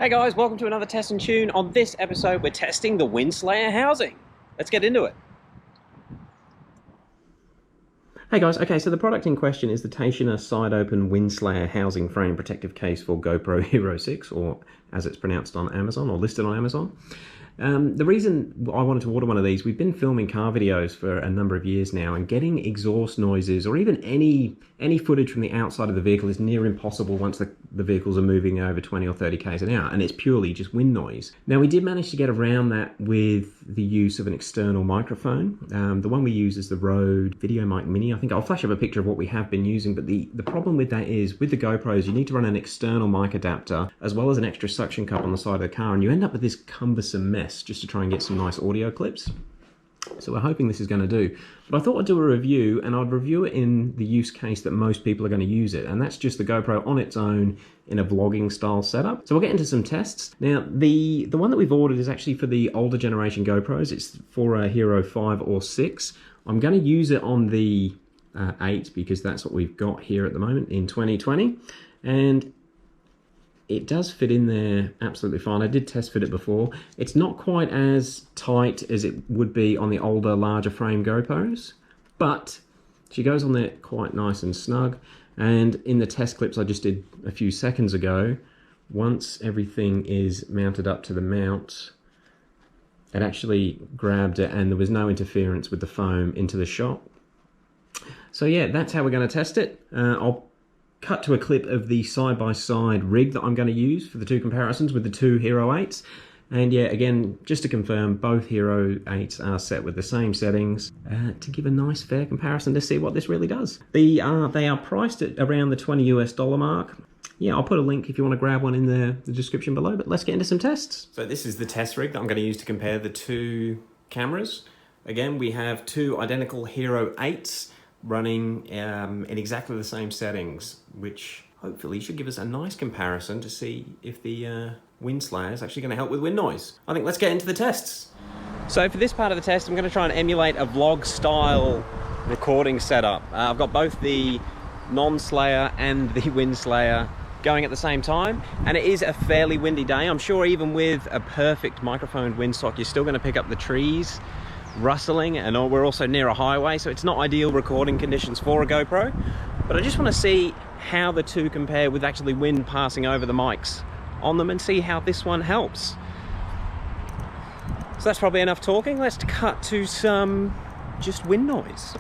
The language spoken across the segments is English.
Hey guys, welcome to another Test and Tune. On this episode, we're testing the Windslayer housing. Let's get into it. Hey guys, okay, so the product in question is the Tationer side-open Windslayer housing frame protective case for GoPro Hero 6, or as it's pronounced on Amazon, or listed on Amazon. The reason I wanted to order one of these, we've been filming car videos for a number of years now, and getting exhaust noises or even any footage from the outside of the vehicle is near impossible once the vehicles are moving over 20 or 30 k's an hour, and it's purely just wind noise. Now, we did manage to get around that with the use of an external microphone. The one we use is the Rode Video Mic Mini. I think I'll flash up a picture of what we have been using, but the problem with that is, with the GoPros, you need to run an external mic adapter as well as an extra suction cup on the side of the car, and you end up with this cumbersome mess just to try and get some nice audio clips. So we're hoping this is going to do. But I thought I'd do a review, and I'd review it in the use case that most people are going to use it, and that's just the GoPro on its own in a vlogging style setup. So we'll get into some tests. Now, the one that we've ordered is actually for the older generation GoPros. It's for a Hero 5 or 6. I'm going to use it on the 8 because that's what we've got here at the moment in 2020. And it does fit in there absolutely fine. I did test fit it before. It's not quite as tight as it would be on the older, larger frame GoPros, but she goes on there quite nice and snug. And in the test clips I just did a few seconds ago, once everything is mounted up to the mount, it actually grabbed it and there was no interference with the foam into the shot. So yeah, that's how we're going to test it. I'll cut to a clip of the side-by-side rig that I'm going to use for the two comparisons with the two Hero 8s. And yeah, again, just to confirm, both Hero 8s are set with the same settings to give a nice fair comparison to see what this really does. They are priced at around the $20 US mark. Yeah, I'll put a link if you want to grab one in the description below, but let's get into some tests. So this is the test rig that I'm going to use to compare the two cameras. Again, we have two identical Hero 8s running in exactly the same settings, which hopefully should give us a nice comparison to see if the Windslayer is actually going to help with wind noise. I think let's get into the tests. So for this part of the test, I'm going to try and emulate a vlog style recording setup. I've got both the non-Slayer and the Windslayer going at the same time, and it is a fairly windy day. I'm sure even with a perfect microphone windsock, you're still going to pick up the trees rustling, and we're also near a highway, so it's not ideal recording conditions for a GoPro. But I just want to see how the two compare with actually wind passing over the mics on them and see how this one helps. So that's probably enough talking. Let's cut to some just wind noise.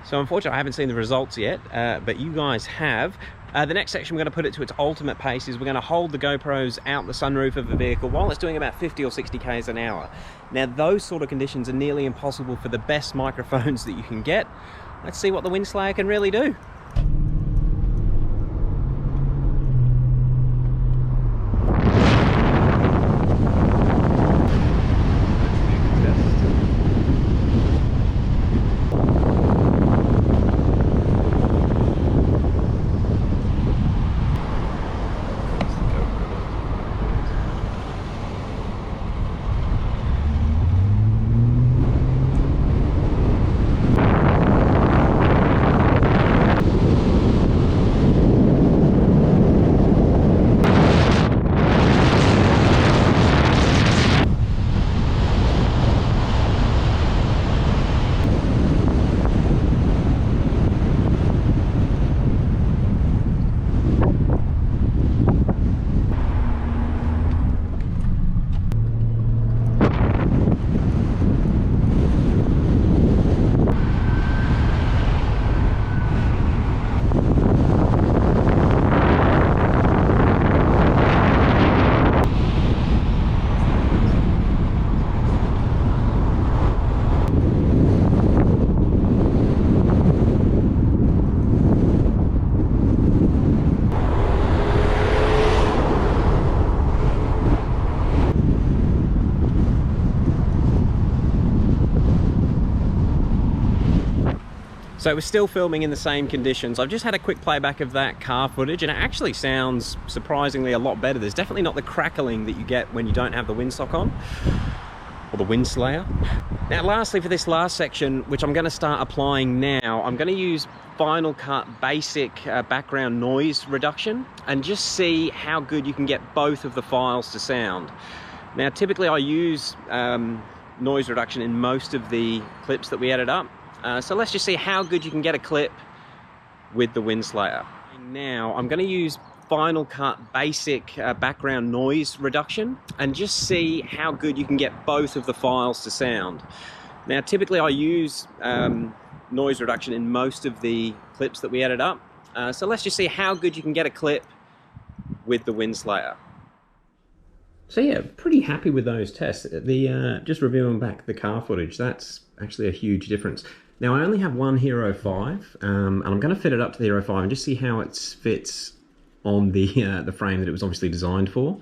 So unfortunately I haven't seen the results yet, but you guys have. The next section, we're going to put it to its ultimate paces. We're going to hold the GoPros out the sunroof of the vehicle while it's doing about 50 or 60 k's an hour. Now those sort of conditions are nearly impossible for the best microphones that you can get. Let's see what the Windslayer can really do. So we're still filming in the same conditions. I've just had a quick playback of that car footage and it actually sounds surprisingly a lot better. There's definitely not the crackling that you get when you don't have the windsock on, or the Windslayer. Now lastly, for this last section, which I'm going to start applying now, I'm going to use Final Cut basic background noise reduction and just see how good you can get both of the files to sound. Now typically I use noise reduction in most of the clips that we edit up. So let's just see how good you can get a clip with the Windslayer. Now I'm going to use Final Cut basic background noise reduction and just see how good you can get both of the files to sound. Now typically I use noise reduction in most of the clips that we edit up. So let's just see how good you can get a clip with the Windslayer. So yeah, pretty happy with those tests. Just reviewing back the car footage, that's actually a huge difference. Now I only have one Hero 5, and I'm going to fit it up to the Hero 5 and just see how it fits on the frame that it was obviously designed for.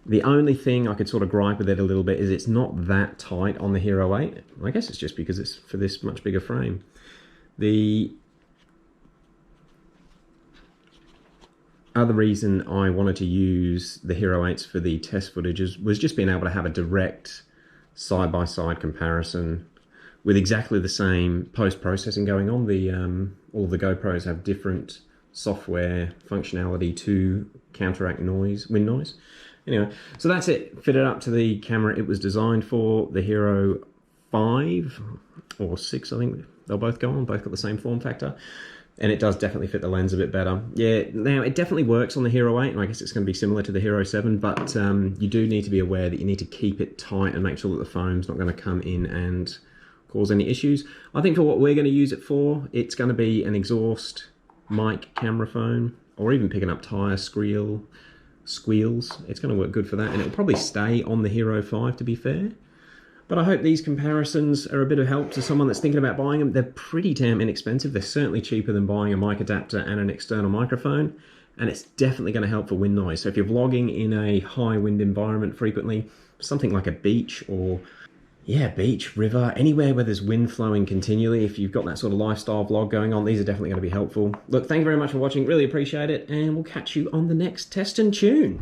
The only thing I could sort of gripe with it a little bit is it's not that tight on the Hero 8. I guess it's just because it's for this much bigger frame. The other reason I wanted to use the Hero 8s for the test footage was just being able to have a direct side-by-side comparison with exactly the same post-processing going on. All of the GoPros have different software functionality to counteract noise, wind noise. Anyway, so that's it. Fitted up to the camera it was designed for, the Hero 5 or 6, I think they'll both go on, both got the same form factor. And it does definitely fit the lens a bit better. Yeah, now it definitely works on the Hero 8, and I guess it's going to be similar to the Hero 7, but you do need to be aware that you need to keep it tight and make sure that the foam's not going to come in and cause any issues. I think for what we're going to use it for, it's going to be an exhaust, mic, camera phone, or even picking up tyre squeals. It's going to work good for that, and it'll probably stay on the Hero 5 to be fair. But I hope these comparisons are a bit of help to someone that's thinking about buying them. They're pretty damn inexpensive. They're certainly cheaper than buying a mic adapter and an external microphone, and it's definitely going to help for wind noise. So if you're vlogging in a high wind environment frequently, something like a beach or beach, river, anywhere where there's wind flowing continually, if you've got that sort of lifestyle vlog going on, these are definitely going to be helpful. Look, thank you very much for watching, really appreciate it, and we'll catch you on the next test and tune.